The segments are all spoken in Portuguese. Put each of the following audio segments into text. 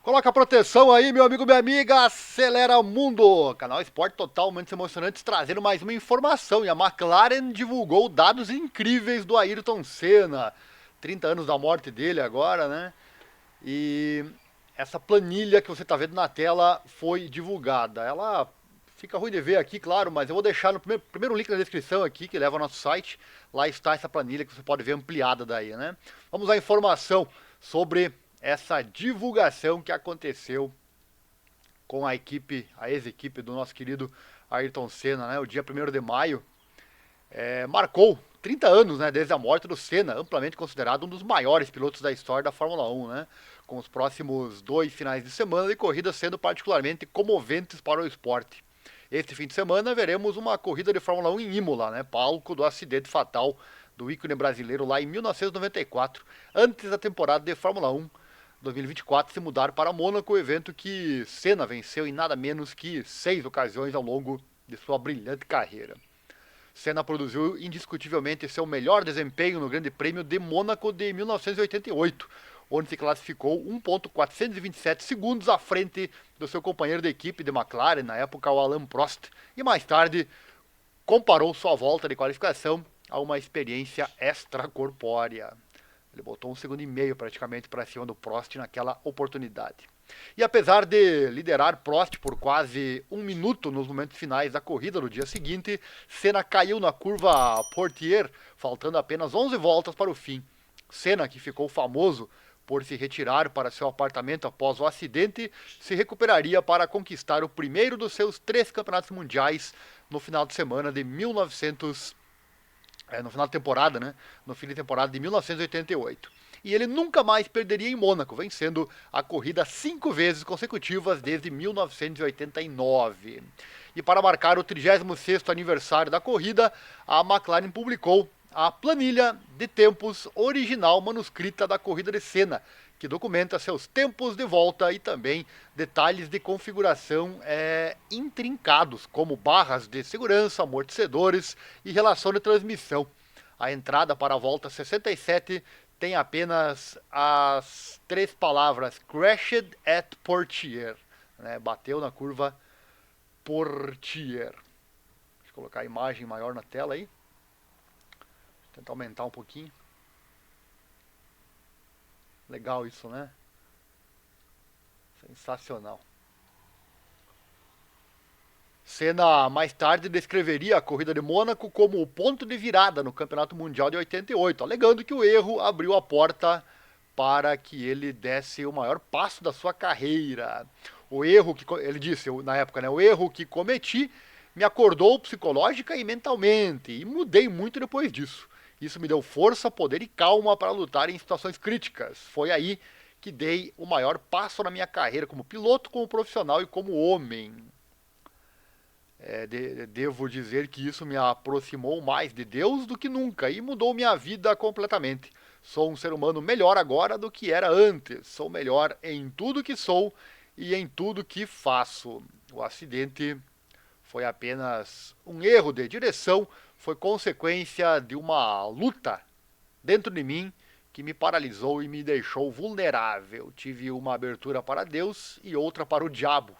Coloca a proteção aí, meu amigo, minha amiga, acelera o mundo! Canal Esporte Total, momentos emocionantes, trazendo mais uma informação. E a McLaren divulgou dados incríveis do Ayrton Senna. 30 anos da morte dele agora, né? E essa planilha que você está vendo na tela foi divulgada. Ela fica ruim de ver aqui, claro, mas eu vou deixar no primeiro link na descrição aqui, que leva ao nosso site. Lá está essa planilha que você pode ver ampliada daí, né? Vamos à informação sobre essa divulgação que aconteceu com a equipe, a ex-equipe do nosso querido Ayrton Senna, né? O dia 1º de maio marcou 30 anos, né, desde a morte do Senna, amplamente considerado um dos maiores pilotos da história da Fórmula 1, né? Com os próximos 2 finais de semana de corrida sendo particularmente comoventes para o esporte. Este fim de semana veremos uma corrida de Fórmula 1 em Imola, né, palco do acidente fatal do ícone brasileiro lá em 1994, antes da temporada de Fórmula 1 2024 se mudar para Mônaco, evento que Senna venceu em nada menos que 6 ocasiões ao longo de sua brilhante carreira. Senna produziu indiscutivelmente seu melhor desempenho no Grande Prêmio de Mônaco de 1988, onde se classificou 1,427 segundos à frente do seu companheiro de equipe de McLaren, na época o Alain Prost, e mais tarde comparou sua volta de qualificação a uma experiência extracorpórea. Ele botou 1,5 segundos praticamente para cima do Prost naquela oportunidade. E apesar de liderar Prost por quase 1 minuto nos momentos finais da corrida no dia seguinte, Senna caiu na curva Portier, faltando apenas 11 voltas para o fim. Senna, que ficou famoso por se retirar para seu apartamento após o acidente, se recuperaria para conquistar o primeiro dos seus 3 campeonatos mundiais no final de semana de 1900 no final de temporada, né? No fim de temporada de 1988. E ele nunca mais perderia em Mônaco, vencendo a corrida 5 vezes consecutivas desde 1989. E para marcar o 36º aniversário da corrida, a McLaren publicou a planilha de tempos original manuscrita da corrida de Senna, que documenta seus tempos de volta e também detalhes de configuração intrincados, como barras de segurança, amortecedores e relação de transmissão. A entrada para a volta 67 tem apenas as 3 palavras crashed at Portier, né? Bateu na curva Portier. Deixa eu colocar a imagem maior na tela aí. Vou tentar aumentar um pouquinho. Legal isso, né? Sensacional. Senna mais tarde descreveria a corrida de Mônaco como o ponto de virada no Campeonato Mundial de 88, alegando que o erro abriu a porta para que ele desse o maior passo da sua carreira. O erro que ele disse na época, né? O erro que cometi me acordou psicológica e mentalmente e mudei muito depois disso. Isso me deu força, poder e calma para lutar em situações críticas. Foi aí que dei o maior passo na minha carreira como piloto, como profissional e como homem. Devo dizer que isso me aproximou mais de Deus do que nunca e mudou minha vida completamente. Sou um ser humano melhor agora do que era antes. Sou melhor em tudo que sou e em tudo que faço. O acidente foi apenas um erro de direção, foi consequência de uma luta dentro de mim que me paralisou e me deixou vulnerável. Tive uma abertura para Deus e outra para o diabo.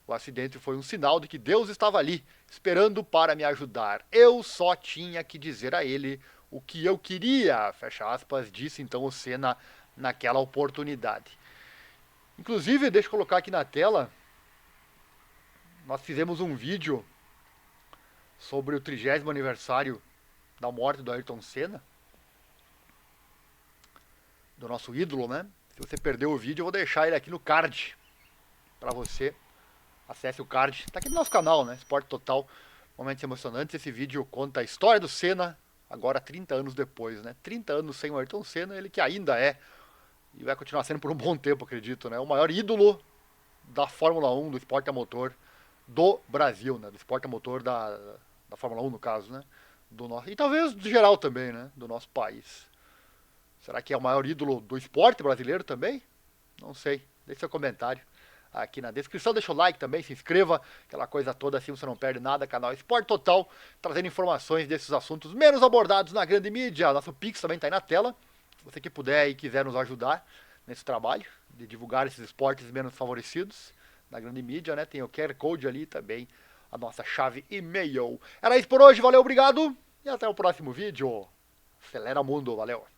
O acidente foi um sinal de que Deus estava ali, esperando para me ajudar. Eu só tinha que dizer a ele o que eu queria, fecha aspas, disse então o Senna naquela oportunidade. Inclusive, deixa eu colocar aqui na tela, nós fizemos um vídeo sobre o 30º aniversário da morte do Ayrton Senna, do nosso ídolo, né? Se você perdeu o vídeo, eu vou deixar ele aqui no card para você. Acesse o card, tá aqui no nosso canal, né? Esporte Total, momentos emocionantes. Esse vídeo conta a história do Senna, agora 30 anos depois, né? 30 anos sem o Ayrton Senna, ele que ainda é, e vai continuar sendo por um bom tempo, acredito, né? O maior ídolo da Fórmula 1, do esporte a motor do Brasil, né? Do esporte a motor da Fórmula 1, no caso, né? Do nosso, e talvez do geral também, né? Do nosso país. Será que é o maior ídolo do esporte brasileiro também? Não sei. Deixe seu comentário aqui na descrição, deixa o like também, se inscreva, aquela coisa toda, assim você não perde nada, canal Esporte Total, trazendo informações desses assuntos menos abordados na grande mídia. Nosso Pix também está aí na tela, se você que puder e quiser nos ajudar, nesse trabalho de divulgar esses esportes menos favorecidos na grande mídia, né? Tem o QR Code ali também, a nossa chave e-mail. Era isso por hoje, valeu, obrigado e até o próximo vídeo. Acelera Mundo, valeu!